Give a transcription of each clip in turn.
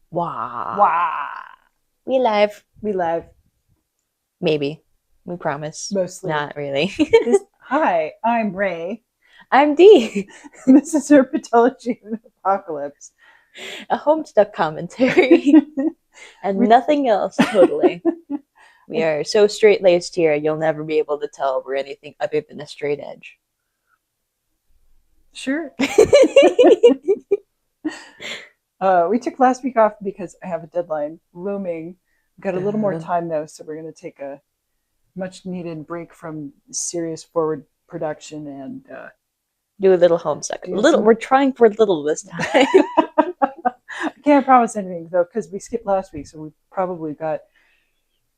Wow. Wow. We live. We live Maybe. We promise. mostly. Not really. Hi, I'm Ray. I'm Dee. This is Herpetology of the Apocalypse. A Homestuck commentary. And we, nothing else, totally. We are so straight laced here, you'll never be able to tell we're anything other than a straight edge. sure. We took last week off because I have a deadline looming. We've got a little more time though, so we're going to take a much needed break from serious forward production and Do a little Homestuck. do Little. some. We're trying for little this time. I can't promise anything though because we skipped last week, so we probably got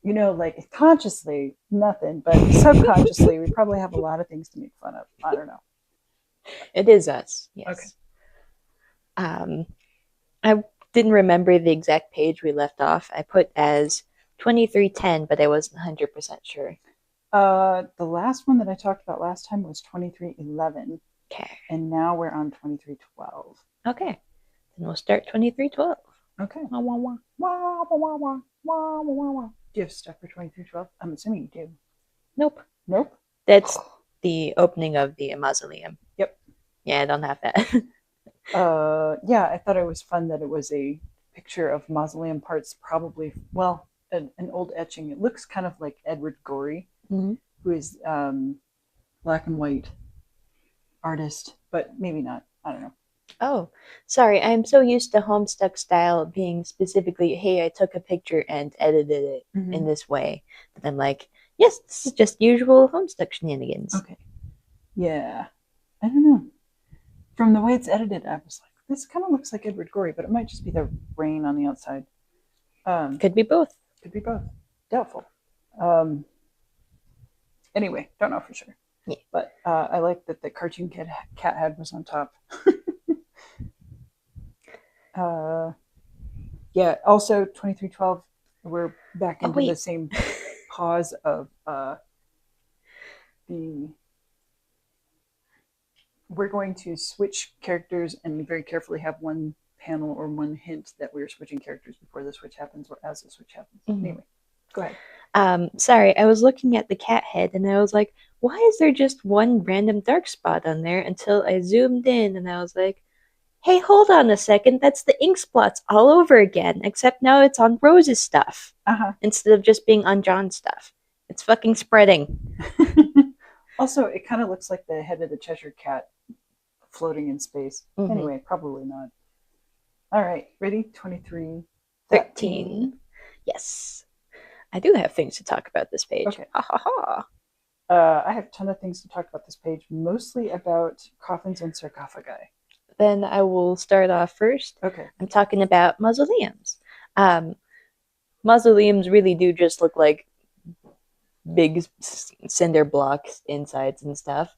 like consciously nothing, but subconsciously we probably have a lot of things to make fun of. I don't know. It is us. Okay. Yes. I didn't remember the exact page we left off. I put as 2310, but I wasn't 100% sure. The last one that I talked about last time was 2311, Okay. and now we're on 2312. Okay. Then we'll start 2312. Okay. Wah, wah, wah. Wah, wah, wah, wah, wah, wah, wah. Do you have stuff for 2312? I'm assuming you do. Nope. Nope. That's the opening of the mausoleum. Yep. Yeah, I don't have that. Yeah, I thought it was fun that it was a picture of mausoleum parts, probably, well, an old etching. It looks kind of like Edward Gorey, Mhm. who is black and white artist, but maybe not. I don't know. Oh, sorry. I'm so used to Homestuck style being specifically, hey, I took a picture and edited it in this way. But I'm like, yes, this is just usual Homestuck shenanigans. Okay. Yeah. I don't know. From the way it's edited, I was like, this kind of looks like Edward Gorey, but it might just be the rain on the outside. Could be both. Could be both. Doubtful. Anyway, don't know for sure. Yeah. But I like that the cartoon cat head was on top. Yeah, also 2312, we're back into the same pause of we're going to switch characters and very carefully have one panel or one hint that we're switching characters before the switch happens or as the switch happens. Anyway, go ahead. Sorry, I was looking at the cat head and I was like, why is there just one random dark spot on there? Until I zoomed in and I was like, hey, hold on a second, that's the ink spots all over again, except now it's on Rose's stuff instead of just being on John's stuff. It's fucking spreading. Also, it kind of looks like the head of the Cheshire Cat floating in space. Anyway, probably not. All right, ready? 23. 13. Yes. I do have things to talk about this page. Okay. Ha ha ha. I have a ton of things to talk about this page, mostly about coffins and sarcophagi. Then I will start off first. Okay. I'm talking about mausoleums. Mausoleums really do just look like big cinder blocks insides and stuff.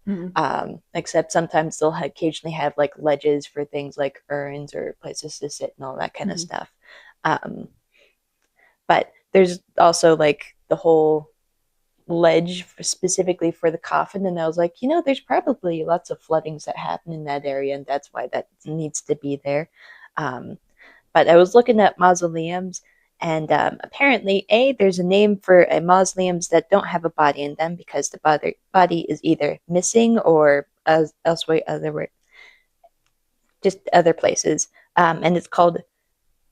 Except sometimes they'll occasionally have like ledges for things like urns or places to sit and all that kind of stuff. But there's also like the whole ledge specifically for the coffin, and I was like, there's probably lots of floodings that happen in that area, and that's why that needs to be there. But I was looking at mausoleums, and apparently, there's a name for mausoleums that don't have a body in them because the body is either missing or elsewhere, just other places, and it's called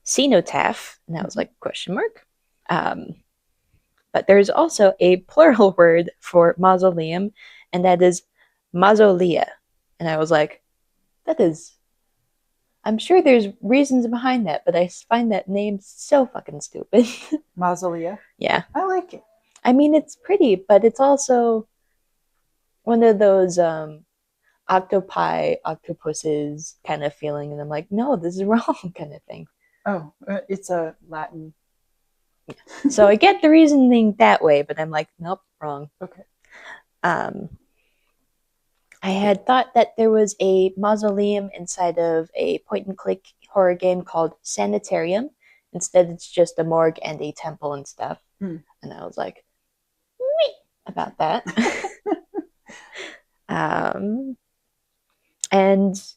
cenotaph, and I was like, question mark. But there's also a plural word for mausoleum, and that is mausolea. And I was like, I'm sure there's reasons behind that, but I find that name so fucking stupid. Mausolea? Yeah. I like it. I mean, it's pretty, but it's also one of those octopi, octopuses kind of feeling. And I'm like, no, this is wrong kind of thing. Oh, it's a Latin. So I get the reasoning that way, but I'm like, nope, wrong. Okay. I had thought that there was a mausoleum inside of a point-and-click horror game called Sanitarium. Instead, it's just a morgue and a temple and stuff. And I was like, me about that. And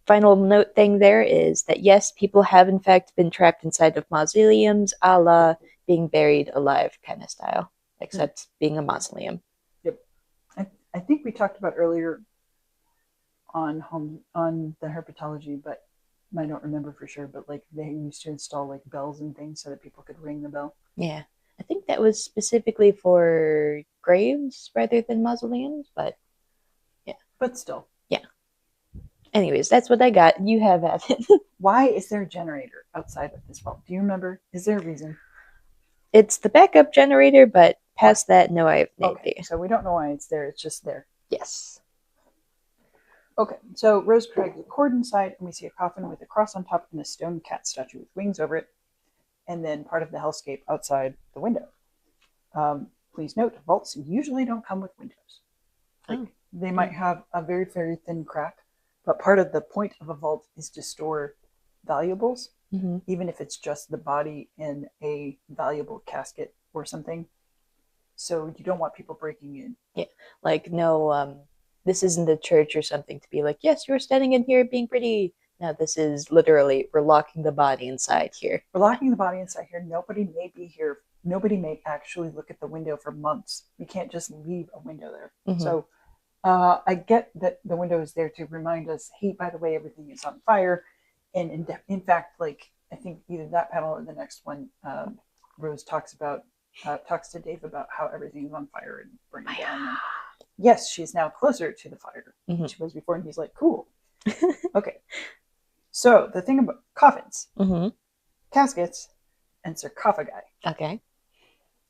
final note thing there is that yes, people have in fact been trapped inside of mausoleums, a la being buried alive kind of style, except being a mausoleum. Yep. I think we talked about earlier on the herpetology, but I don't remember for sure. But like they used to install like bells and things so that people could ring the bell. Yeah. I think that was specifically for graves rather than mausoleums, but yeah. But still. Yeah. Anyways, that's what I got. You have at it. Why is there a generator outside of this vault? Do you remember? Is there a reason? It's the backup generator, but past that, no, I have no Okay, idea. so we don't know why it's there. It's just there. Yes. Okay, so Rose drags the cord inside, and we see a coffin with a cross on top and a stone cat statue with wings over it, and then part of the hellscape outside the window. Please note, vaults usually don't come with windows. Like, they might have a very, very thin crack, but part of the point of a vault is to store valuables, even if it's just the body in a valuable casket or something. So you don't want people breaking in. Yeah, like no, this isn't a church or something to be like, yes, you're standing in here being pretty. No, this is literally we're locking the body inside here. We're locking the body inside here. Nobody may be here. Nobody may actually look at the window for months. We can't just leave a window there. So I get that the window is there to remind us, hey, by the way, everything is on fire. And in fact, like I think either that panel or the next one, Rose talks to Dave about how everything is on fire and burning down. And yes, she's now closer to the fire than she was before, and he's like, cool. Okay. So the thing about coffins, caskets, and sarcophagi. Okay.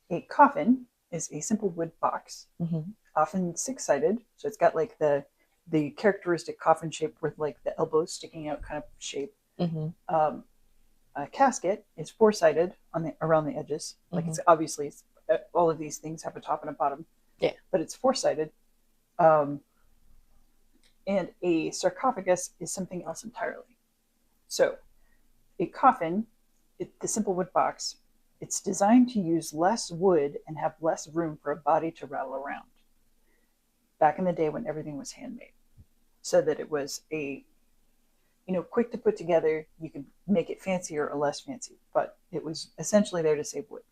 A coffin is a simple wood box, often six-sided. So it's got like the characteristic coffin shape with like the elbows sticking out kind of shape. A casket is four-sided around the edges. Like it's obviously all of these things have a top and a bottom. Yeah. But it's four-sided. And a sarcophagus is something else entirely. So a coffin, the simple wood box, it's designed to use less wood and have less room for a body to rattle around. Back in the day when everything was handmade, so that it was quick to put together. You could make it fancier or less fancy, but it was essentially there to save wood.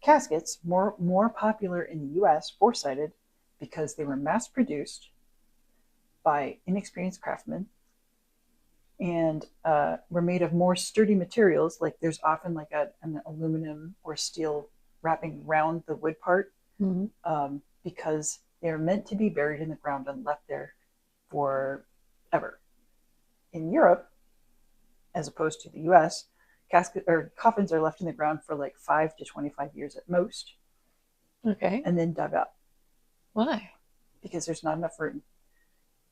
Caskets, more popular in the U.S., four-sided, because they were mass-produced by inexperienced craftsmen and were made of more sturdy materials. Like there's often like an aluminum or steel wrapping around the wood part, because they're meant to be buried in the ground and left there forever. In Europe, as opposed to the U.S., coffins are left in the ground for like 5 to 25 years at most. Okay. And then dug up. Why? Because there's not enough room.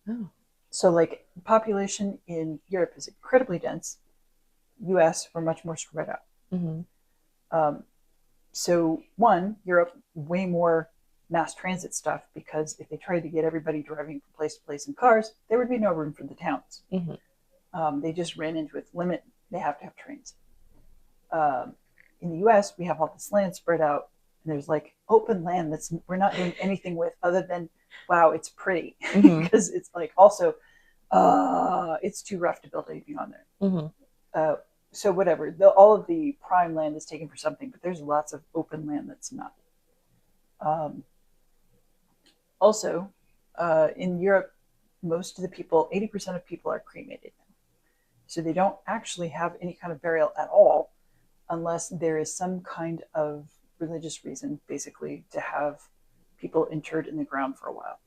Oh. So like population in Europe is incredibly dense. US, we're much more spread out. So Europe, way more mass transit stuff, because if they tried to get everybody driving from place to place in cars, there would be no room for the towns. They just ran into its limit. They have to have trains. In the US, we have all this land spread out, and there's like open land we're not doing anything with other than, wow, it's pretty. Because it's like also, it's too rough to build anything on there. So whatever, all of the prime land is taken for something, but there's lots of open land that's not. Also, in Europe, most of the people, 80% of people are cremated. So they don't actually have any kind of burial at all, unless there is some kind of religious reason, basically, to have people interred in the ground for a while.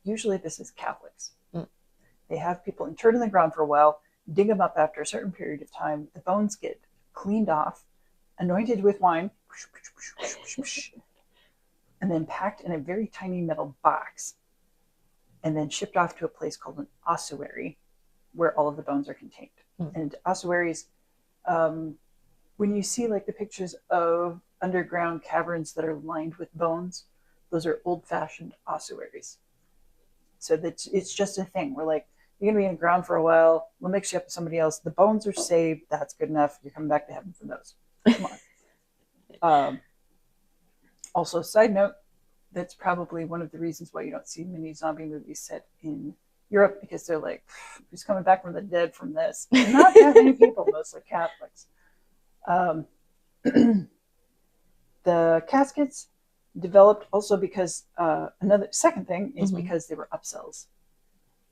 Usually this is Catholics. They have people interred in the ground for a while, dig them up after a certain period of time, the bones get cleaned off, anointed with wine, and then packed in a very tiny metal box, and then shipped off to a place called an ossuary, where all of the bones are contained. And ossuaries, when you see like the pictures of underground caverns that are lined with bones, those are old-fashioned ossuaries. So that it's just a thing. We're like, you're gonna be in the ground for a while, we'll mix you up with somebody else. The bones are saved, that's good enough. You're coming back to heaven for those. Come on. Also, side note, that's probably one of the reasons why you don't see many zombie movies set in Europe because they're like, who's coming back from the dead from this? And not that many people, mostly Catholics. Um, the caskets developed also because another second thing is because they were upsells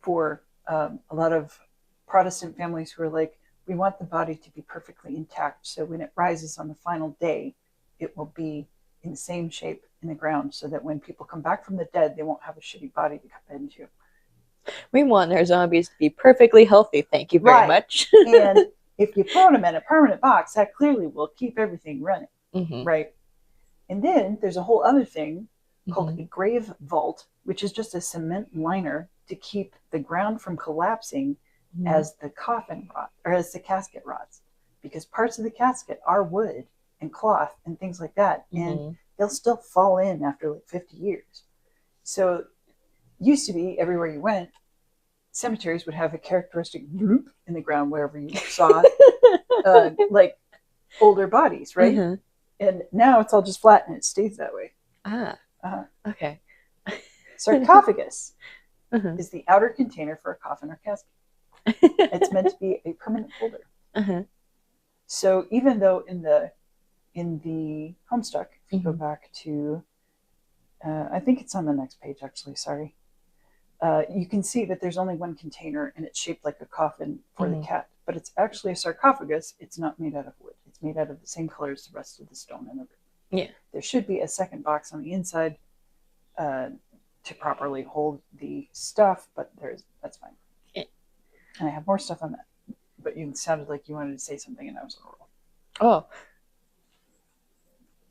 for a lot of Protestant families who are like, we want the body to be perfectly intact. So when it rises on the final day, it will be in the same shape in the ground so that when people come back from the dead, they won't have a shitty body to come into. We want our zombies to be perfectly healthy. Thank you very much. And if you put them in a permanent box, that clearly will keep everything running. Right. And then there's a whole other thing called a grave vault, which is just a cement liner to keep the ground from collapsing as the coffin rot or as the casket rots, because parts of the casket are wood and cloth and things like that, and they'll still fall in after like 50 years. So used to be everywhere you went, cemeteries would have a characteristic bloop in the ground wherever you saw like older bodies, right? And now it's all just flat and it stays that way. Okay. Sarcophagus is the outer container for a coffin or casket. It's meant to be a permanent holder. So even though in the Homestuck, if you go back to, I think it's on the next page actually, sorry. You can see that there's only one container and it's shaped like a coffin for the cat, but it's actually a sarcophagus. It's not made out of wood. It's made out of the same color as the rest of the stone and everything. Yeah. There should be a second box on the inside to properly hold the stuff, but that's fine. Yeah. And I have more stuff on that. But you sounded like you wanted to say something and I was like, oh.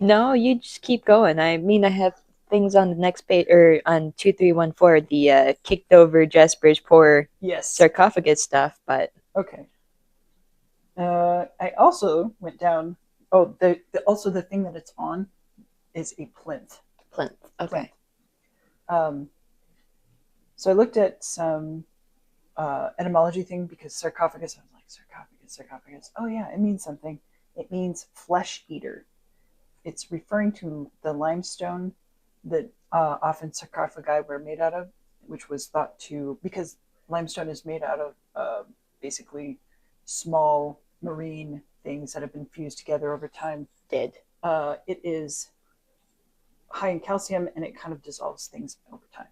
No, you just keep going. I mean, I have things on the next page, or on 2314, the kicked over Jasper's poor sarcophagus stuff, but okay. I also went down. Oh, also the thing that it's on is a plinth. Plinth. Okay. So I looked at some etymology thing because sarcophagus. I was like, sarcophagus. Oh yeah, it means something. It means flesh eater. It's referring to the limestone that often sarcophagi were made out of, which was thought to, because limestone is made out of basically small marine things that have been fused together over time. It is high in calcium and it kind of dissolves things over time.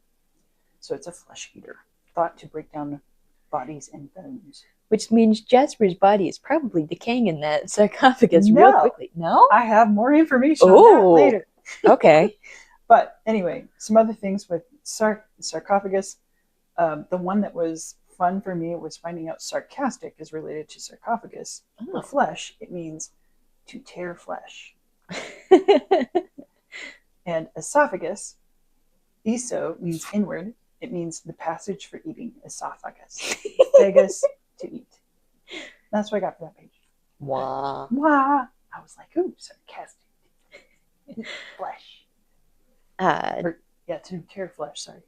So it's a flesh eater, thought to break down bodies and bones. Which means Jasper's body is probably decaying in that sarcophagus real quickly. No? I have more information on that later. Okay. But anyway, some other things with sarcophagus. The one that was fun for me was finding out sarcastic is related to sarcophagus. For flesh, it means to tear flesh. And esophagus, eso, means inward. It means the passage for eating, esophagus. Phagus, to eat. That's what I got for that page. Wow. Wow. I was like, ooh, sarcastic. Flesh. To tear flesh, sorry.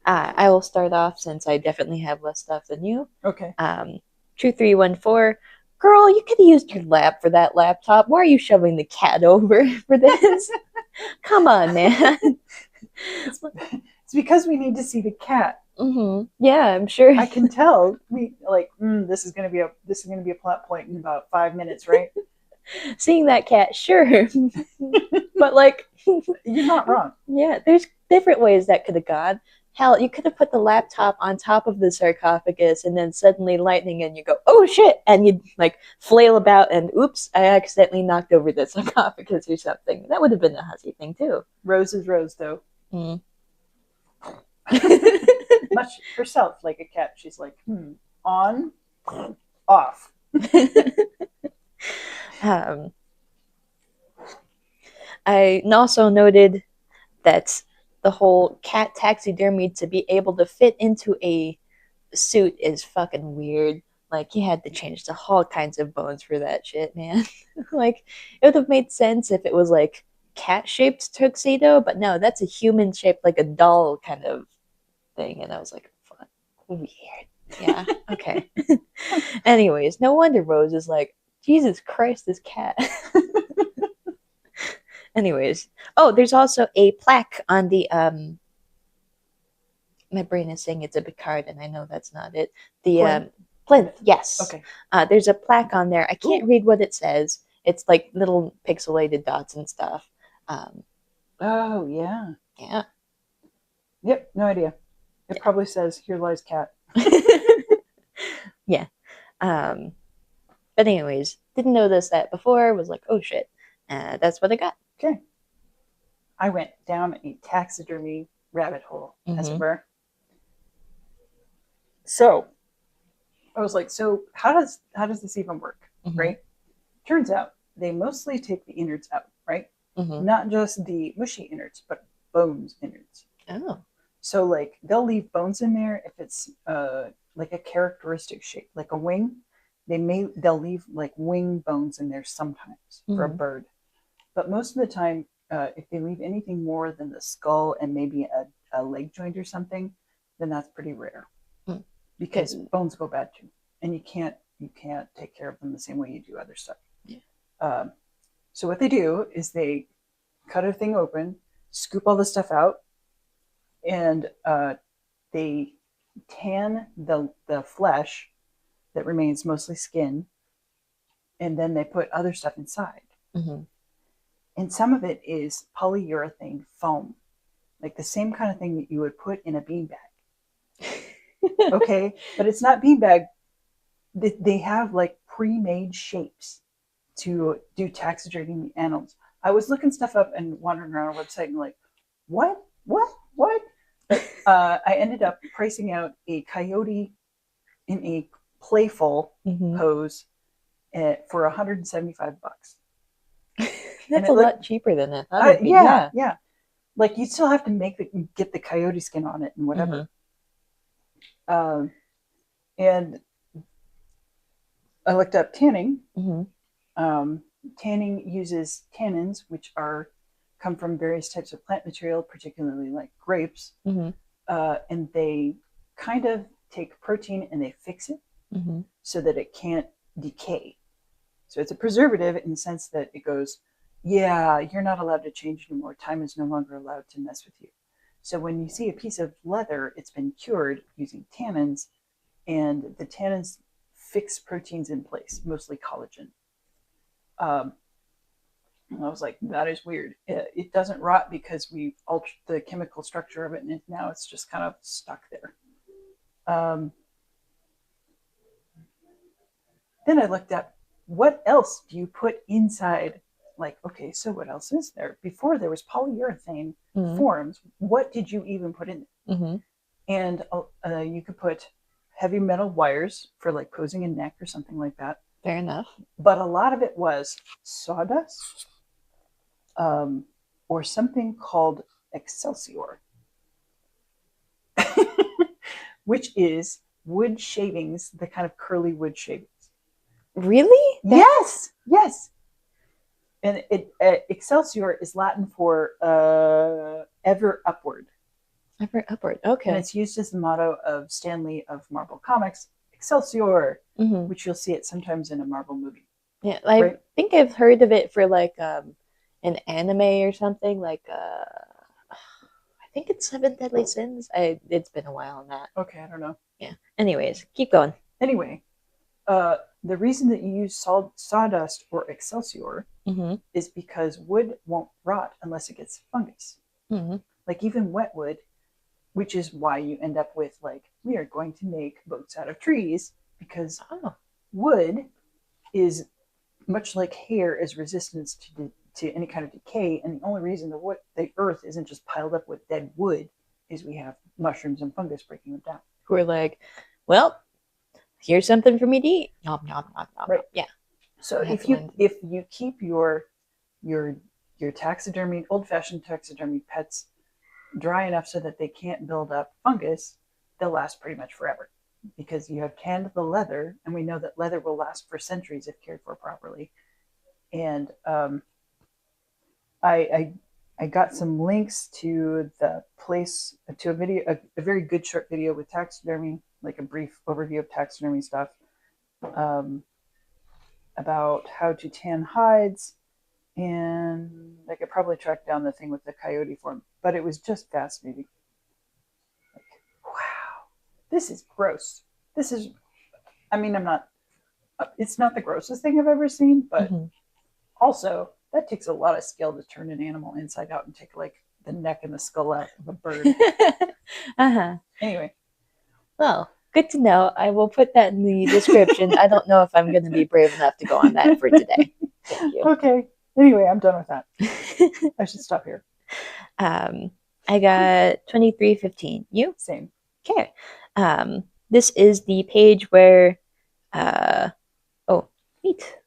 I will start off since I definitely have less stuff than you. Okay. 2314. Girl, you could have used your lap for that laptop. Why are you shoving the cat over for this? Come on, man. It's because we need to see the cat. Yeah, I'm sure. I can tell. This is gonna be a plot point in about 5 minutes, right? Seeing that cat, sure. But like, you're not wrong. Yeah, there's different ways that could have gone. Hell, you could have put the laptop on top of the sarcophagus and then suddenly lightning and you go, oh shit, and you'd like flail about and oops, I accidentally knocked over the sarcophagus or something. That would have been a hussy thing too. Rose is Rose though. Much herself like a cat. She's like, on, off. I also noted that the whole cat taxidermy to be able to fit into a suit is fucking weird. Like, you had to change the whole kinds of bones for that shit, man. Like, it would have made sense if it was like cat-shaped tuxedo, but no, that's a human-shaped, like a doll kind of thing. And I was like, fuck, weird. Yeah, okay. Anyways, no wonder Rose is like, Jesus Christ, this cat. Anyways, there's also a plaque on the My brain is saying it's a Picard, and I know that's not it. The Plinth? plinth, yes. Okay. There's a plaque on there. I can't Ooh. read what it says. It's like little pixelated dots and stuff. Um, Oh, yeah. yeah. Yep, no idea. It probably says, "Here lies cat." Yeah. But anyways, didn't notice that before. Was like, oh shit. That's what I got. Okay. I went down a taxidermy rabbit hole, as it were. So I was like, so how does this even work? Right? Turns out they mostly take the innards out, right? Not just the mushy innards, but bones innards. Oh. So like they'll leave bones in there if it's like a characteristic shape, like a wing. They'll leave like wing bones in there sometimes for a bird, but most of the time, if they leave anything more than the skull and maybe a leg joint or something, then that's pretty rare because bones go bad too, and you can't take care of them the same way you do other stuff. Yeah. So what they do is they cut a thing open, scoop all the stuff out, and they tan the flesh that remains, mostly skin, and then they put other stuff inside. And some of it is polyurethane foam, like the same kind of thing that you would put in a beanbag. Okay, but it's not beanbag. They have like pre-made shapes to do taxidermy animals. I was looking stuff up and wandering around our website and like, what? But I ended up pricing out a coyote in a playful pose for $175. That's a lot cheaper than I thought it'd be. Yeah. Like you still have to get the coyote skin on it and whatever. And I looked up tanning. Tanning uses tannins, which come from various types of plant material, particularly like grapes, and they kind of take protein and they fix it so that it can't decay. So it's a preservative in the sense that it goes, yeah, you're not allowed to change anymore. Time is no longer allowed to mess with you. So when you see a piece of leather, it's been cured using tannins, and the tannins fix proteins in place, mostly collagen. And I was like, that is weird. It doesn't rot because we've altered the chemical structure of it, and now it's just kind of stuck there. Then I looked up, what else do you put inside? Like, okay, so what else is there? Before there was polyurethane forms, what did you even put in there? And you could put heavy metal wires for like posing a neck or something like that. Fair enough. But a lot of it was sawdust, or something called Excelsior, which is wood shavings, the kind of curly wood shavings. Really? Yes. And Excelsior is Latin for ever upward. Ever upward. Okay. And it's used as the motto of Stan Lee of Marvel Comics, Excelsior, which you'll see it sometimes in a Marvel movie. Yeah, I think I've heard of it for like an anime or something. Like I think it's Seven Deadly Sins. It's been a while on that. Okay, I don't know. Yeah. Anyways, keep going. Anyway, the reason that you use sawdust or Excelsior is because wood won't rot unless it gets fungus. Like even wet wood, which is why you end up with like, we are going to make boats out of trees, because wood is much like hair, is resistant to any kind of decay. And the only reason the earth isn't just piled up with dead wood is we have mushrooms and fungus breaking them down. Who are like, well, here's something for me to eat. Nom, nom, nom, nom. Right. Yeah. So if you keep your taxidermy, old-fashioned taxidermy pets dry enough so that they can't build up fungus, they'll last pretty much forever, because you have tanned the leather, and we know that leather will last for centuries if cared for properly. And I got some links to the place, to a video, a very good short video with taxidermy, like a brief overview of taxidermy stuff, about how to tan hides. And I could probably track down the thing with the coyote form, but it was just fascinating. Like, this is gross. This is, I mean, it's not the grossest thing I've ever seen, but also that takes a lot of skill to turn an animal inside out and take like the neck and the skull out of a bird. Anyway. Well, good to know. I will put that in the description. I don't know if I'm going to be brave enough to go on that for today. Thank you. Okay. Anyway, I'm done with that. I should stop here. I got 2315. You? Same. Okay. This is the page where oh, wait.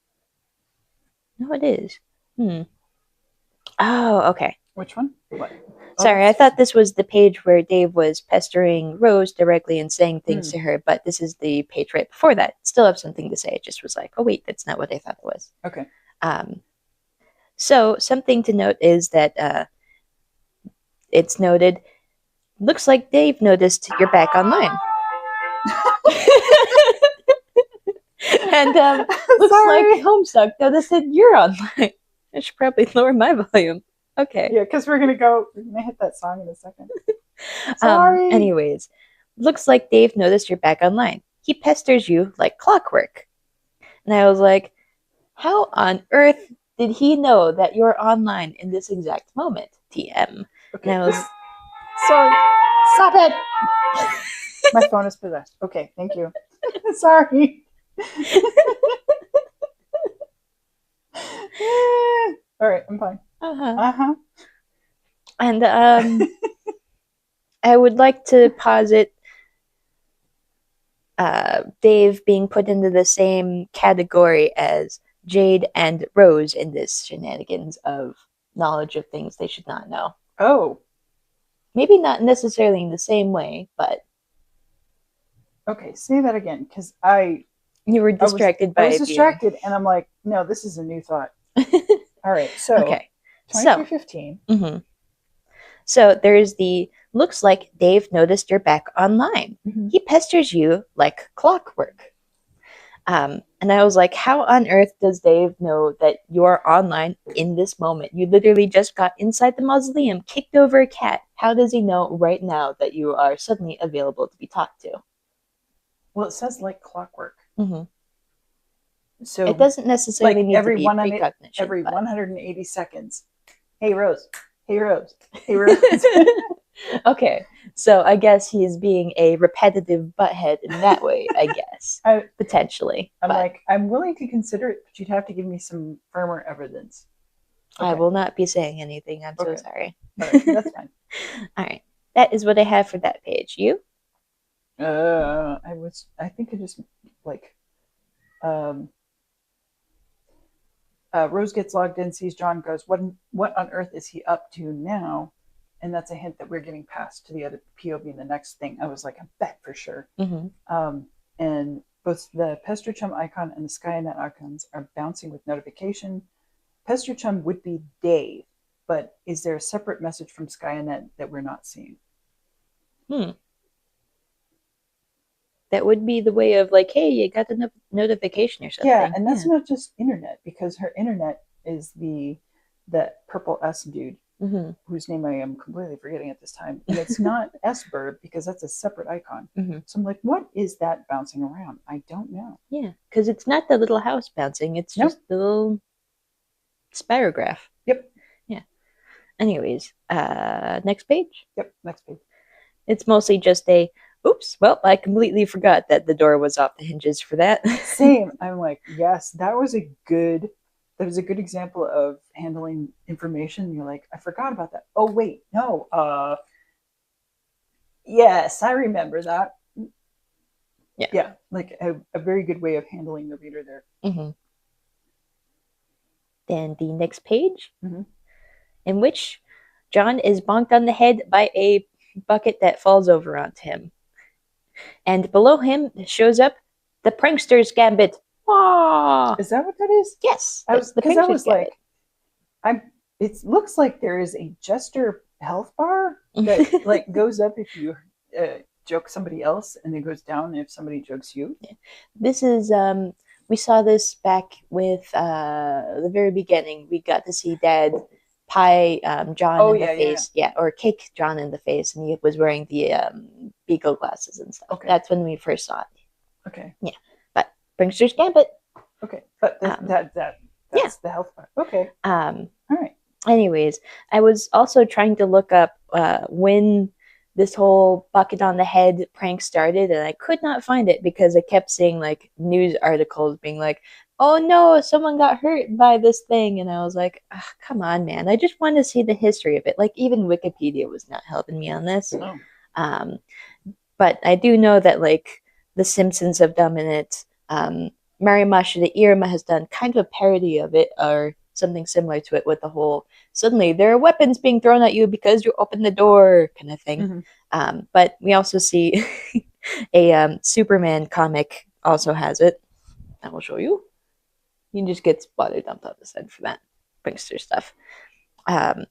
No, it is. Oh, okay. Which one? What? Sorry, I thought this was the page where Dave was pestering Rose directly and saying things to her, but this is the page right before that. Still have something to say. It just was like, oh wait, that's not what I thought it was. Okay. So something to note is that it's noted, looks like Dave noticed you're back online. And looks like Homestuck noticed that you're online. I should probably lower my volume. Okay. Yeah, because we're gonna hit that song in a second. Sorry. Anyways, looks like Dave noticed you're back online. He pesters you like clockwork. And I was like, how on earth did he know that you're online in this exact moment? TM. Okay. And I was sorry. Stop it. My phone is possessed. Okay, thank you. Sorry. All right, I'm fine. And I would like to posit Dave being put into the same category as Jade and Rose in this shenanigans of knowledge of things they should not know. Oh. Maybe not necessarily in the same way, but... Okay, say that again, because You were distracted by... I was distracted, and I'm like, no, this is a new thought. All right, so... Okay. 2315. So there's the... Looks like Dave noticed you're back online. He pesters you like clockwork. And I was like, how on earth does Dave know that you're online in this moment? You literally just got inside the mausoleum, kicked over a cat. How does he know right now that you are suddenly available to be talked to? Well, it says like clockwork. So it doesn't necessarily need to be precognition. Every 180 seconds. Hey, Rose. Hey, Rose. Hey, Rose. Okay, so I guess he's being a repetitive butthead in that way, I guess. Potentially. I'm willing to consider it, but you'd have to give me some firmer evidence. Okay. I will not be saying anything. I'm so sorry. All right, that's fine. All right. That is what I have for that page. You? I think I just like Rose gets logged in, sees John, goes, what on earth is he up to now? And that's a hint that we're getting past to the other POV in the next thing. I was like, I bet for sure. And both the Pester Chum icon and the Skynet icons are bouncing with notification. Pester Chum would be Dave, but is there a separate message from Skynet that we're not seeing? That would be the way of like, hey, you got the notification or something. Yeah, and that's not just internet, because her internet is that purple S dude, whose name I am completely forgetting at this time. And it's not S-Bird, because that's a separate icon. So I'm like, what is that bouncing around? I don't know. Yeah, because it's not the little house bouncing. It's just the little spirograph. Yep. Yeah. Anyways, next page? Yep, next page. It's mostly just oops, well, I completely forgot that the door was off the hinges for that. Same. I'm like, yes, that was a good example of handling information. You're like, I forgot about that. Oh, wait, no. Yes, I remember that. Yeah, like a very good way of handling the reader there. Then the next page, in which John is bonked on the head by a bucket that falls over onto him. And below him shows up the prankster's gambit. Aww. Is that what that is? Yes. Because I was like, it looks like there is a Jester health bar that like goes up if you joke somebody else, and then goes down if somebody jokes you. Yeah. This is we saw this back with the very beginning. We got to see Dad pie John Oh in the yeah, yeah. face, yeah, or kick John in the face, and he was wearing the beagle glasses and stuff. Okay. That's when we first saw it. Okay. Yeah, but Prankster's Gambit. Okay. But Yeah. that's the health part. Okay. Um, All right. anyways, I was also trying to look up when this whole bucket on the head prank started, and I could not find it because I kept seeing like news articles being like, "Oh no, someone got hurt by this thing," and I was like, "Ugh, come on, man! I just want to see the history of it." Like even Wikipedia was not helping me on this. Oh. Um, but I do know that like The Simpsons have done it. Mary Masha the Irma has done kind of a parody of it or something similar to it with the whole suddenly there are weapons being thrown at you because you opened the door kind of thing. But we also see a Superman comic also has it. I will show you. You just get water dumped on his head for that prankster stuff. But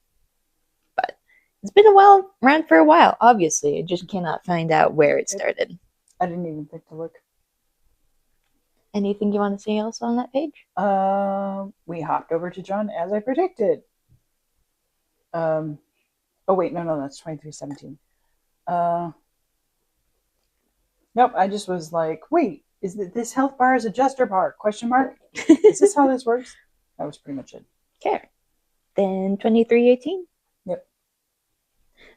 it's been a while around for a while. Obviously, I just cannot find out where it started. I didn't even think to look. Anything you want to say else on that page? We hopped over to John as I predicted. Oh wait, no, that's 2317. Nope, I just was like, wait, is this health bar is a Jester bar? Question mark. Is this how this works? That was pretty much it. Okay. Then 2318. Yep.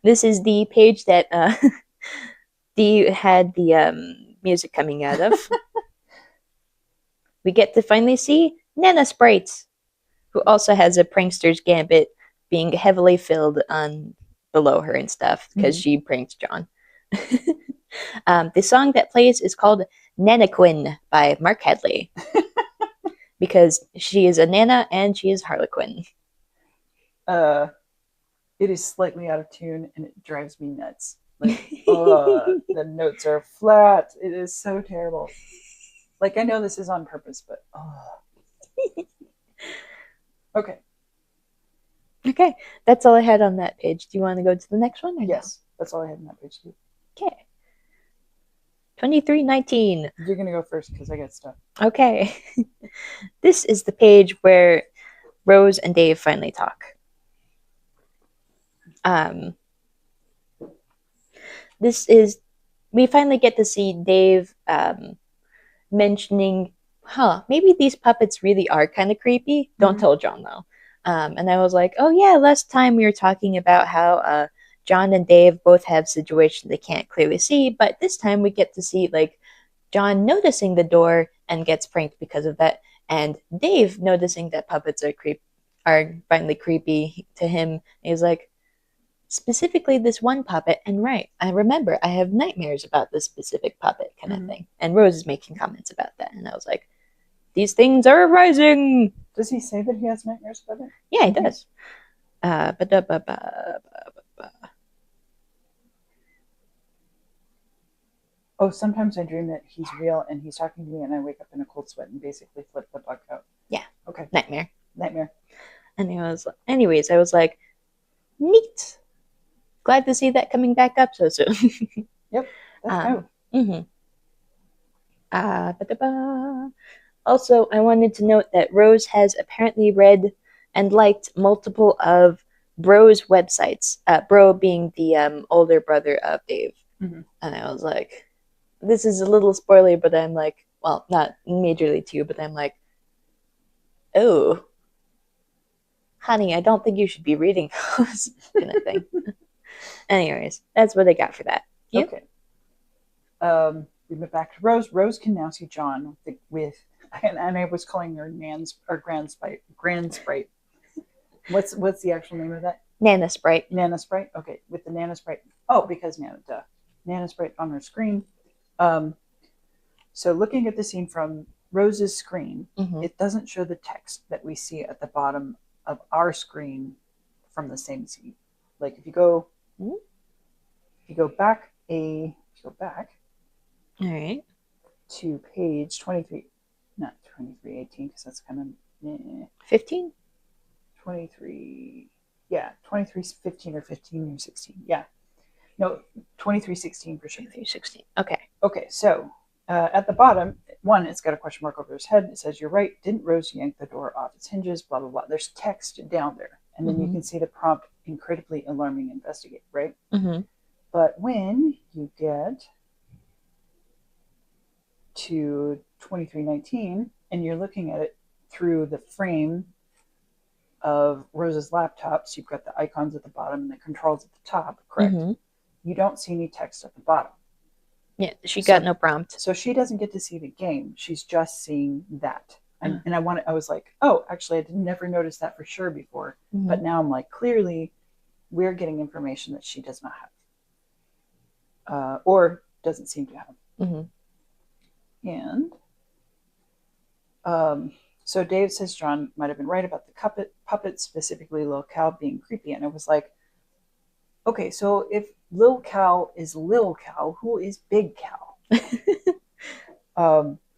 This is the page that had the music coming out of. We get to finally see Nana Sprites, who also has a prankster's gambit being heavily filled on below her and stuff because she pranked John. The song that plays is called Nanaquin by Mark Hadley because she is a Nana and she is Harlequin. It is slightly out of tune and it drives me nuts. Like, the notes are flat. It is so terrible. Like, I know this is on purpose, but okay. Okay, that's all I had on that page. Do you want to go to the next one? Yes, that's all I had on that page too. Okay. 2319. You're gonna go first because I got stuff. Okay. This is the page where Rose and Dave finally talk. This is we finally get to see Dave mentioning, maybe these puppets really are kind of creepy. Don't tell John though. And I was like, oh yeah, last time we were talking about how John and Dave both have situations they can't clearly see, but this time we get to see like John noticing the door and gets pranked because of that, and Dave noticing that puppets are finally creepy to him. He's like, specifically this one puppet, and right, I remember I have nightmares about this specific puppet kind of thing. And Rose is making comments about that, and I was like, these things are arising. Does he say that he has nightmares about it? Yeah, he does. Oh, sometimes I dream that he's real and he's talking to me and I wake up in a cold sweat and basically flip the fuck out. Yeah. Okay. Nightmare. And anyways, I was like, neat. Glad to see that coming back up so soon. Yep. That's Also, I wanted to note that Rose has apparently read and liked multiple of Bro's websites. Bro being the older brother of Dave. And I was like, this is a little spoiler, but I'm like, well, not majorly too, but I'm like, oh, honey, I don't think you should be reading those kind of thing. Anyways, that's what I got for that. You? Okay. We went back to Rose. Rose can now see John with and I was calling her Grand Sprite. What's the actual name of that? Nana Sprite. Nana Sprite. Okay, with the Nana Sprite. Oh, because Nana Sprite on her screen. So looking at the scene from Rose's screen, it doesn't show the text that we see at the bottom of our screen from the same scene. Like if you go back, all right, to page 23, not 2318 because that's kind of 15, 23, yeah, 2315 or 15 or 16, yeah, no, 2316 for sure. 2316. Okay. Okay, so at the bottom, one, it's got a question mark over his head. It says, "You're right. Didn't Rose yank the door off its hinges?" Blah blah blah. There's text down there, And then you can see the prompt, incredibly alarming, investigate, right? Mm-hmm. But when you get to 2319 and you're looking at it through the frame of Rose's laptop, so you've got the icons at the bottom and the controls at the top, correct? Mm-hmm. You don't see any text at the bottom. Yeah, she So, got no prompt. so she doesn't get to see the game. She's just seeing that. And I was like, oh, actually, I never noticed that for sure before. Mm-hmm. But now I'm like, clearly, we're getting information that she does not have, or doesn't seem to have. Mm-hmm. And so Dave says John might have been right about the puppet, specifically Lil Cow, being creepy. And I was like, okay, so if Lil Cow is Lil Cow, who is Big Cow?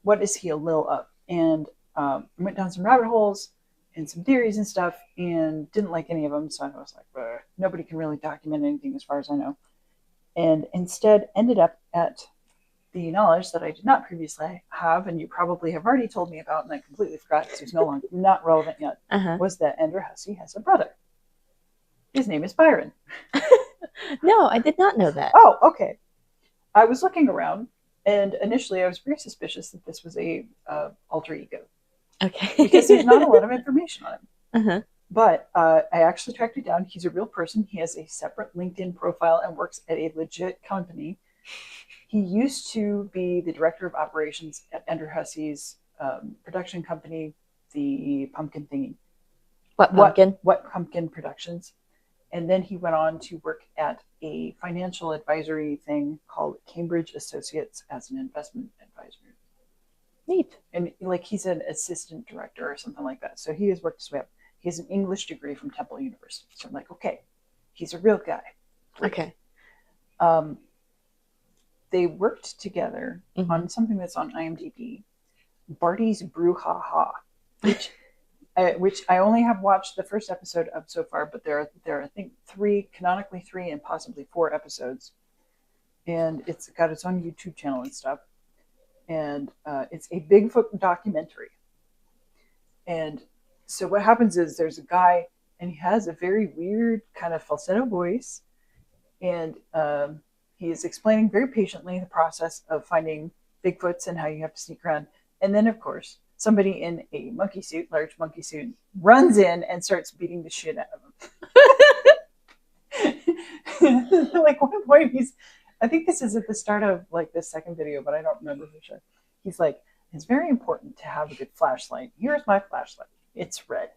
What is he a Lil of? And I went down some rabbit holes and some theories and stuff and didn't like any of them. So I was like, nobody can really document anything as far as I know. And instead ended up at the knowledge that I did not previously have, and you probably have already told me about, and I completely forgot because it's no longer not relevant yet, was that Andrew Hussey has a brother. His name is Byron. No, I did not know that. Oh, okay. I was looking around, and initially I was very suspicious that this was a alter ego. Okay. Because there's not a lot of information on him. Uh-huh. But I actually tracked it down. He's a real person. He has a separate LinkedIn profile and works at a legit company. He used to be the director of operations at Andrew Hussey's production company, the Pumpkin thingy. What Pumpkin? What Pumpkin Productions. And then he went on to work at a financial advisory thing called Cambridge Associates as an investment advisor. Neat. And like he's an assistant director or something like that. So he has worked his way up. He has an English degree from Temple University. So I'm like, okay, he's a real guy. Great. Okay. They worked together on something that's on IMDb, Barty's Brouhaha, which I only have watched the first episode of so far, but there are I think canonically three and possibly 4 episodes, and it's got its own YouTube channel and stuff, and it's a Bigfoot documentary. And so what happens is there's a guy, and he has a very weird kind of falsetto voice, and he is explaining very patiently the process of finding Bigfoots and how you have to sneak around. And then, of course, somebody in a monkey suit, large monkey suit, runs in and starts beating the shit out of him. Like one point, I think this is at the start of like the second video, but I don't remember for sure. He's like, it's very important to have a good flashlight. Here's my flashlight. It's red.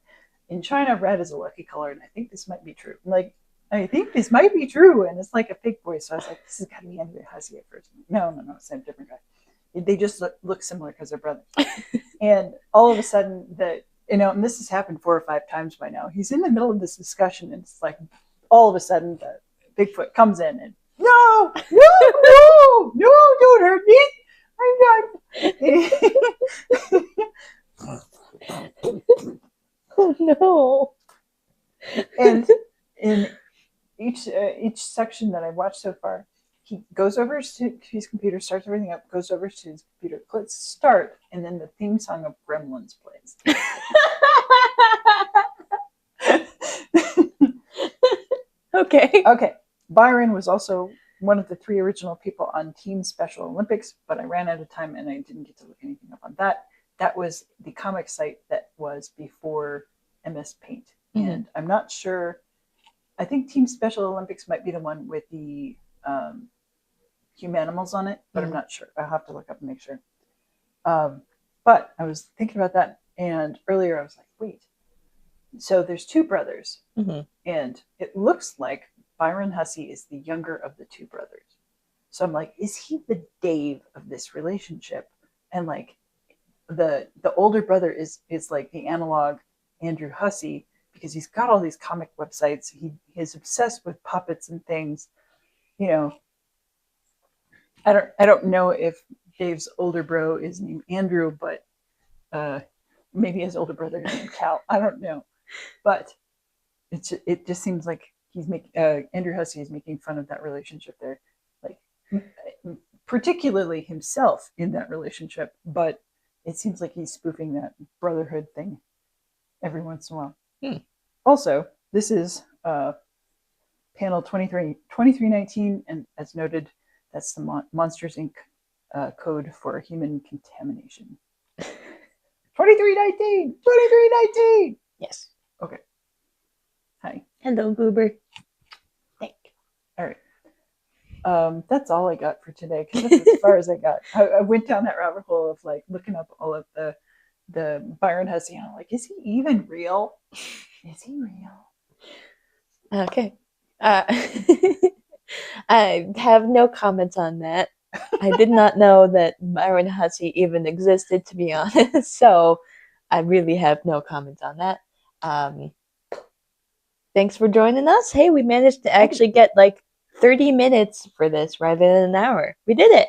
In China, red is a lucky color, and I think this might be true. I'm like, I think this might be true, and it's like a fake voice. So I was like, this has got to be Andrew Hussey at first. No, it's a different guy. They just look similar because they're brothers. And all of a sudden, and this has happened 4 or 5 times by now. He's in the middle of this discussion, and it's like all of a sudden, the Bigfoot comes in and no, don't hurt me. I'm done. Oh no! And in each section that I've watched so far, he goes over to his computer, starts everything up, goes over to his computer, clicks start, and then the theme song of Gremlins plays. Okay. Byron was also one of the 3 original people on Team Special Olympics, but I ran out of time and I didn't get to look anything up on that. That was the comic site that was before MS Paint. And I'm not sure. I think Team Special Olympics might be the one with the humanimals on it, but I'm not sure. I'll have to look up and make sure. But I was thinking about that, and earlier I was like, wait. So there's 2 brothers, and it looks like Byron Hussey is the younger of the 2 brothers. So I'm like, is he the Dave of this relationship? And like the older brother is like the analog Andrew Hussey, because he's got all these comic websites. He's obsessed with puppets and things. You know, I don't know if Dave's older bro is named Andrew, but maybe his older brother is named Cal. I don't know, but it just seems like he's Andrew Hussey is making fun of that relationship there, like particularly himself in that relationship. But it seems like he's spoofing that brotherhood thing every once in a while. Also, This is panel 2319, and as noted, that's the Monsters Inc. Code for human contamination. 2319! 2319! Yes. Okay. Hi. Hello, Goober. Thank you. All right. That's all I got for today, because that's as far as I got. I went down that rabbit hole of like looking up all of the Byron Hussey, and I'm like, is he even real? Is he real? Okay. I have no comments on that. I did not know that Byron Hussey even existed, to be honest. So I really have no comments on that. Thanks for joining us. Hey, we managed to actually get like 30 minutes for this rather than an hour. We did it.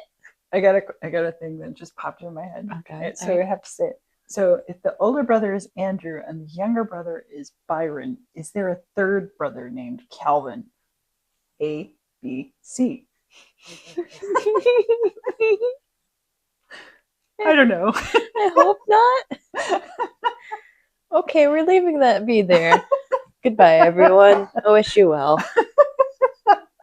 I got a thing that just popped in my head. Okay. So I have to say it. So if the older brother is Andrew and the younger brother is Byron, is there a third brother named Calvin? A, B, C. I don't know. I hope not. Okay, we're leaving that be there. Goodbye, everyone. I wish you well.